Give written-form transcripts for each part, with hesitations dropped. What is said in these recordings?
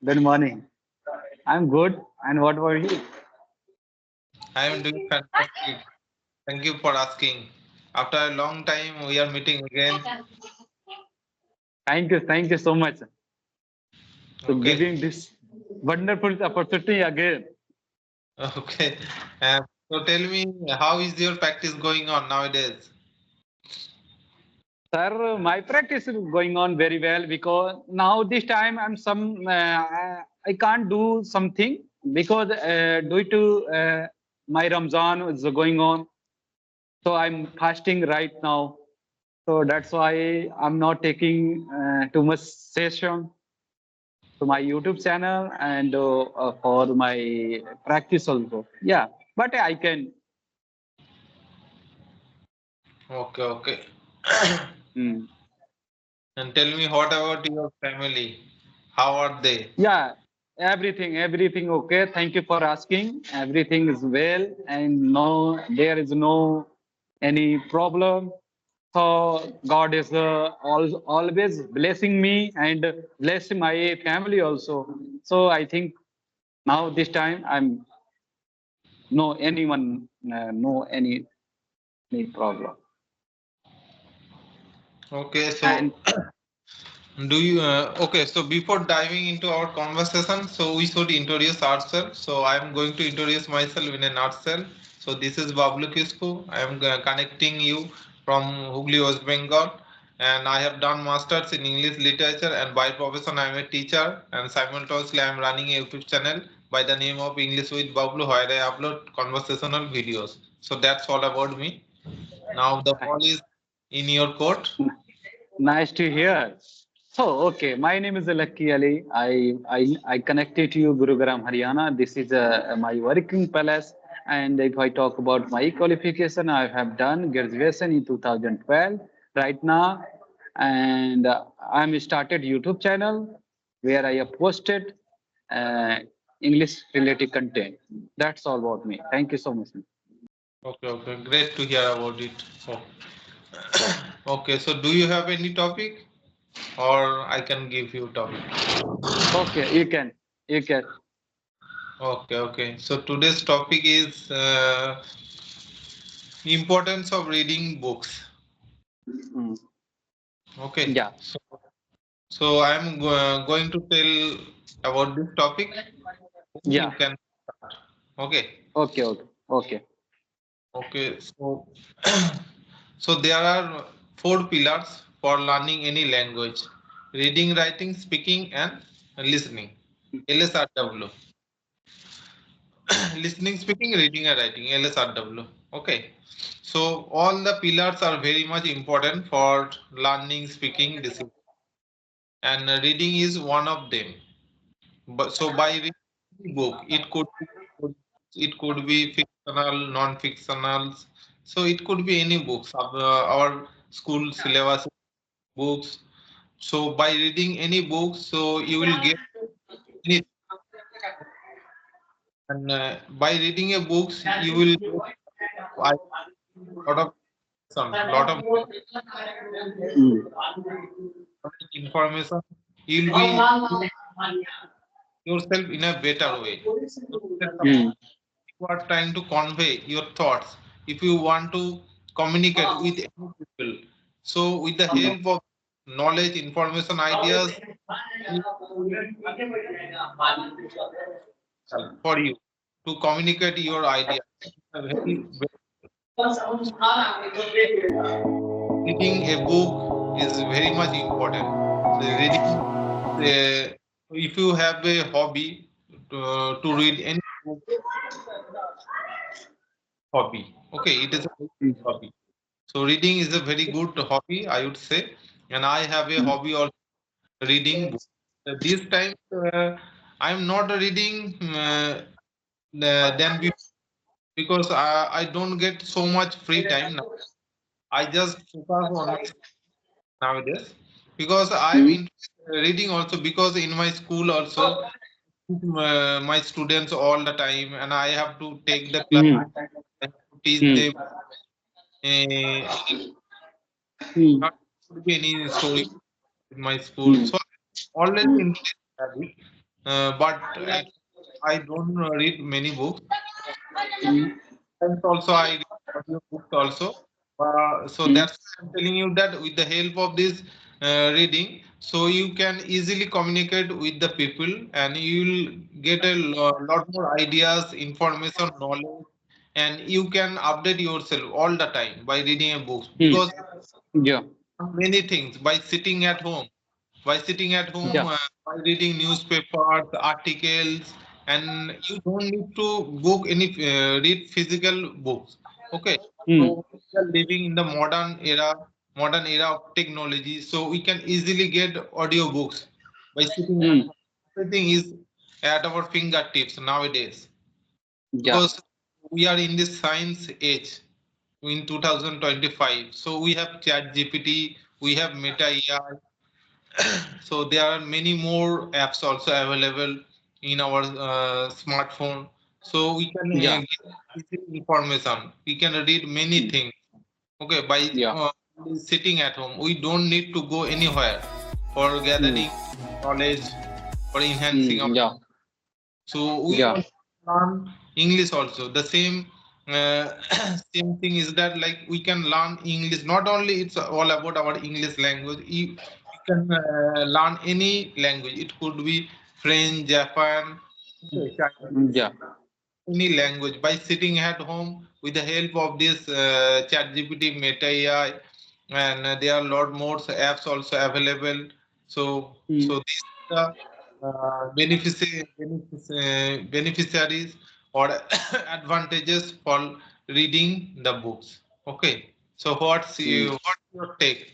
Good morning. I'm good. And what about you? I am doing fantastic. Thank you for asking. After a long time, we are meeting again. Thank you. Thank you so much for Okay, giving this wonderful opportunity again. okay. Uh, so tell me, how is your practice going on nowadays? Sir, my practice is going on very well because now this time I can't do something because due to my Ramzan is going on. So I'm fasting right now. So that's why I'm not taking too much session to my YouTube channel and for my practice also. Yeah, but I can. Okay, okay. Mm. And tell me, what about your family? How are they? Yeah, everything okay. Thank you for asking. Everything is well, and no, there is no any problem. So God is always blessing me and blessing my family also. So I think now this time I'm no anyone no any problem. Okay, so And do you okay, so before diving into our conversation, so we should introduce ourselves. So I am going to introduce myself in a nutshell. So this is Bablu Kisku. I am connecting you from Hooghly, West Bengal, and I have done masters in English literature, and by profession I am a teacher, and simultaneously I am running a YouTube channel by the name of English with Bablu, where I upload conversational videos. So that's all about me. Now the ball is in your court. nice to hear. So, okay, my name is Lucky Ali. I connected to you, Gurugram, Haryana. This is my working palace. And if I talk about my qualification, I have done graduation in 2012 right now. And I'm started YouTube channel where I have posted uh, English related content. That's all about me. Thank you so much. Okay, okay, great to hear about it. So, okay, so do you have any topic or I can give you topic? Okay, you can. You can. Okay, okay. So today's topic is importance of reading books. Mm, Okay, yeah. so I'm going to tell about this topic. You Yeah. can start. Okay, Okay. Okay. Okay. okay. So, so there are four pillars for learning any language: reading, writing, speaking, and listening. LSRW. Listening, speaking, reading, and writing. LSRW. Okay. So all the pillars are very much important for learning, speaking, listening, and reading is one of them. But so by reading book, it could be fictional, non-fictional. So it could be any books. Our school syllabus books. So by reading any book, so you will get any, and by reading a books, you will get a lot of some lot of Mm. information. You'll be yourself in a better way. So Mm. you are trying to convey your thoughts. If you want to communicate with any people, so with the help of knowledge, information, ideas, it help for you to communicate your ideas. A very, reading a book is very much important. So reading, if you have a hobby to read any book, hobby. Okay, it is a very good hobby. So reading is a very good hobby, I would say, and I have a Mm. hobby of reading books. This time, I'm not reading than before because I don't get so much free time now. I just focus on my nowadays because I'm Mm. in reading also because in my school also my students all the time and I have to take the class Mm. and teach Mm. them uh, Mm. not to be any story in my school. Mm. So always in habit. but I don't read many books. Mm, And also I read audio books also. So mm, that's why I'm telling you that with the help of this reading, so you can easily communicate with the people and you'll get a lot more ideas, information, knowledge, and you can update yourself all the time by reading a book mm. because Yeah, many things by sitting at home yeah, by reading newspapers, articles, and you don't need to book any read physical books. Okay, mm, so we are living in the modern era of technology, so we can easily get audio books by sitting at mm, home. Everything is at our fingertips nowadays yeah, because we are in this science age in 2025. So we have Chat GPT, we have Meta AI, so there are many more apps also available in our smartphone. So we can yeah, get easy information. We can read many mm, things. Okay, by yeah, sitting at home, we don't need to go anywhere for mm, gathering knowledge or enhancing our. mm, yeah, So we yeah, also learn English also. The same same thing is that like we can learn English. Not only it's all about our English language. You can learn any language. It could be French, Japan, okay, Chinese, yeah, any language by sitting at home with the help of this ChatGPT, Meta AI, and there are a lot more apps also available. So mm, these are the beneficiaries or advantages for reading the books. Okay. So mm. what's your take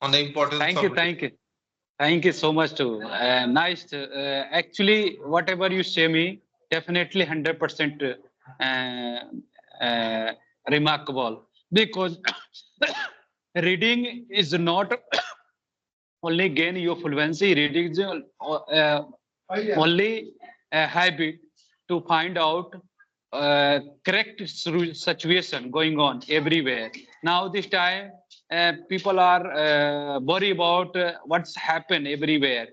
on the importance Thank you, of reading? thank you. Thank you so much too. Nice. Actually, whatever you say me, definitely 100% uh, remarkable because reading is not only gain your fluency. Reading is only a habit to find out correct situation going on everywhere. Now this time, people are worried about what's happened everywhere.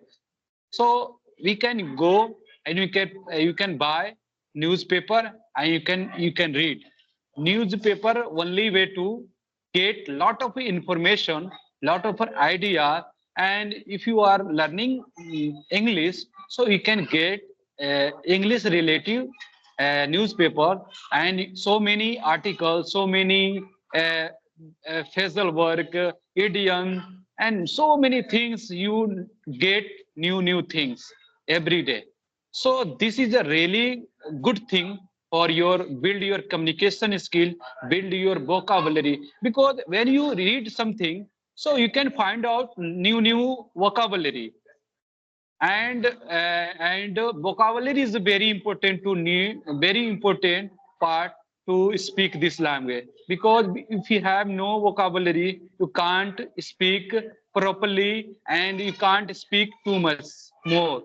So we can go and you can buy newspaper and you can read newspaper. Only way to get lot of information, lot of idea. And if you are learning English, so you can get English relative newspaper and so many articles, so many phrasal work, idiom, and so many things. You get new things every day. So this is a really good thing for your build your communication skill, build your vocabulary. Because when you read something, so you can find out new vocabulary. And vocabulary is very important to need, very important part to speak this language. Because if you have no vocabulary, you can't speak properly and you can't speak too much more.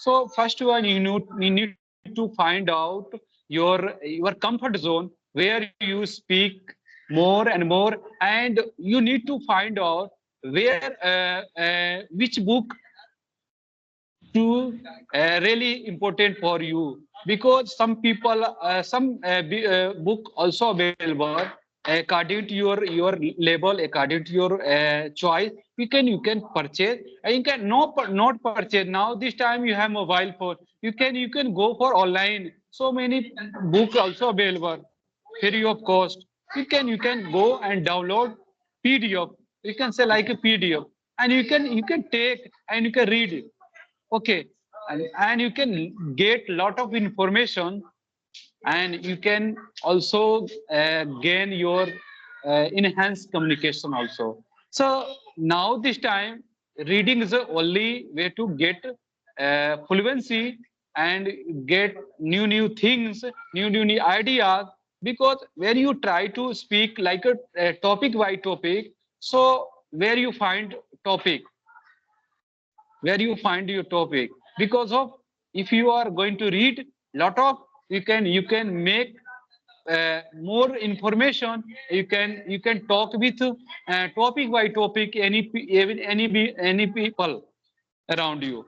So first one, you need to find out your comfort zone where you speak more and more. And you need to find out where which book to really important for you. Because some people book also available according to your label, according to your choice. You can purchase and you can not purchase. Now this time you have mobile phone, you can go for online. So many book also available free of cost. You can go and download PDF. You can say like a PDF, and you can take and you can read it. Okay, and you can get lot of information, and you can also gain your enhanced communication also. So now this time, reading is the only way to get fluency and get new things, new ideas. Because when you try to speak like a topic by topic, so where you find your topic. Because of, if you are going to read lot of, you can make more information. You can talk with topic by topic, any people around you.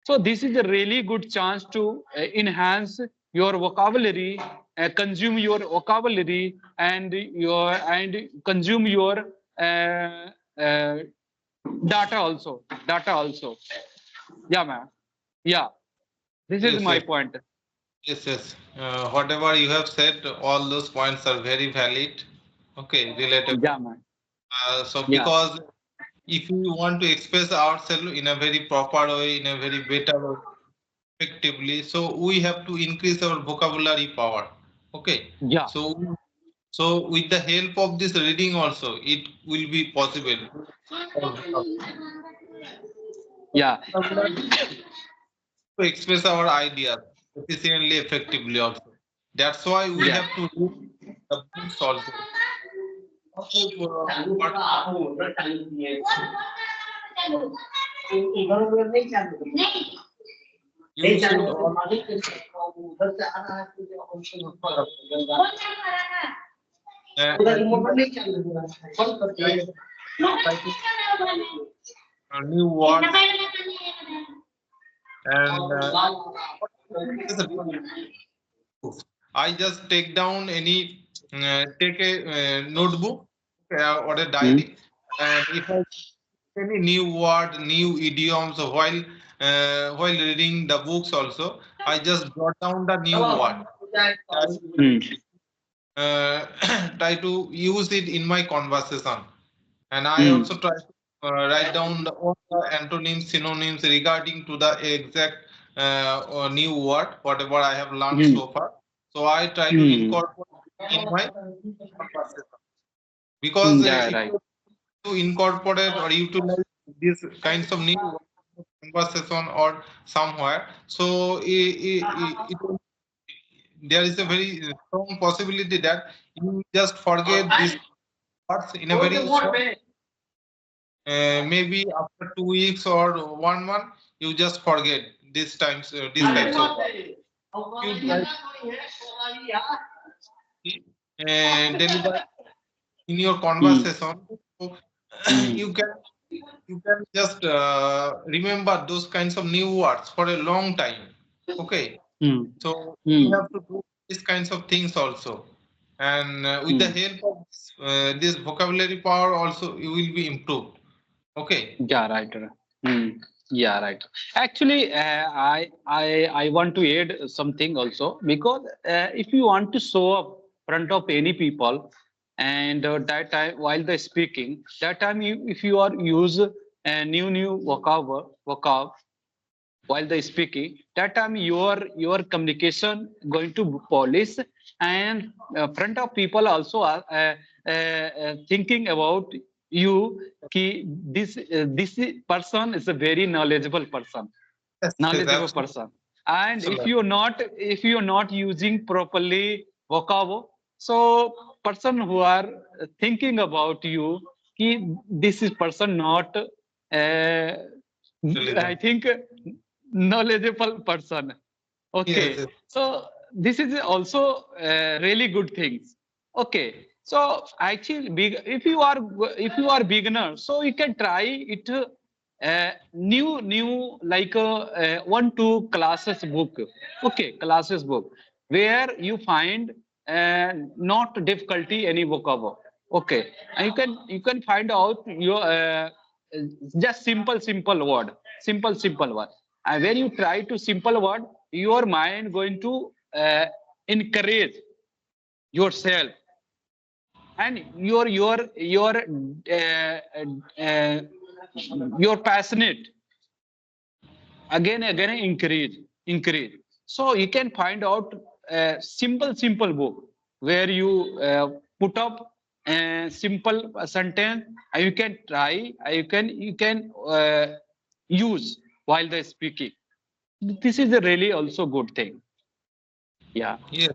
So this is a really good chance to enhance your vocabulary, consume your vocabulary, and consume your uh, data also. Data also. Yeah, ma'am. Yeah, this is Yes, my yes, point. yes, yes. Whatever you have said, all those points are very valid. Okay, relatable. Yeah, ma'am. So Yeah, because if we want to express ourselves in a very proper way, in a very better way, effectively, so we have to increase our vocabulary power. Okay, yeah, so with the help of this reading also, it will be possible yeah, to express our ideas efficiently, effectively also. That's why we yeah. have to read the books also. But you should all and you try to new words and I just take down any take a notebook or a Hmm. diary, and if I any new word, new idioms while reading the books also, I just jot down the new word. Hmm. Uh, try to use it in my conversation, and I Hmm. also try to write down all the antonyms, synonyms regarding to the exact new word, whatever I have learned Hmm. so far. So I try to Hmm. incorporate in my conversation because Yeah, if right. you incorporate or utilize these kinds of new conversation or somewhere, so there is a very strong possibility that you just forget these words in a very short, maybe after 2 weeks or 1 month, you just forget these types of words. You try to deliver in your Hmm. conversation, so Hmm. you can just remember those kinds of new words for a long time. Okay, Hmm. so you Hmm. have to do these kinds of things also, and with the Hmm. help of this vocabulary power also, you will be improved. Okay. Yeah, right. Hmm. Yeah, right. Actually, I want to add something also because if you want to show up front of any people, and that time while they speaking, that time if you are use new vocab while they speaking, that time your communication going to polish, and front of people also are thinking about you ki this person is a very knowledgeable person, Yes, yes, knowledgeable absolutely. person. And Absolutely. if you're not using properly vocabo, so person who are thinking about you ki this is person not I think knowledgeable person. Yes, Okay, yes, so this is also really good things. Okay, so actually, if you are beginner, so you can try it. New like 1 2 classes book. Okay, classes book where you find not difficulty any vocabulary. Okay, and you can find out your just simple word, simple word. And when you try to simple word, your mind going to encourage yourself, and uh, uh, your passionate again increase. So you can find out a simple book where you put up a simple sentence, and you can try, you can use while they're speaking. This is a really also good thing. Yeah. yes.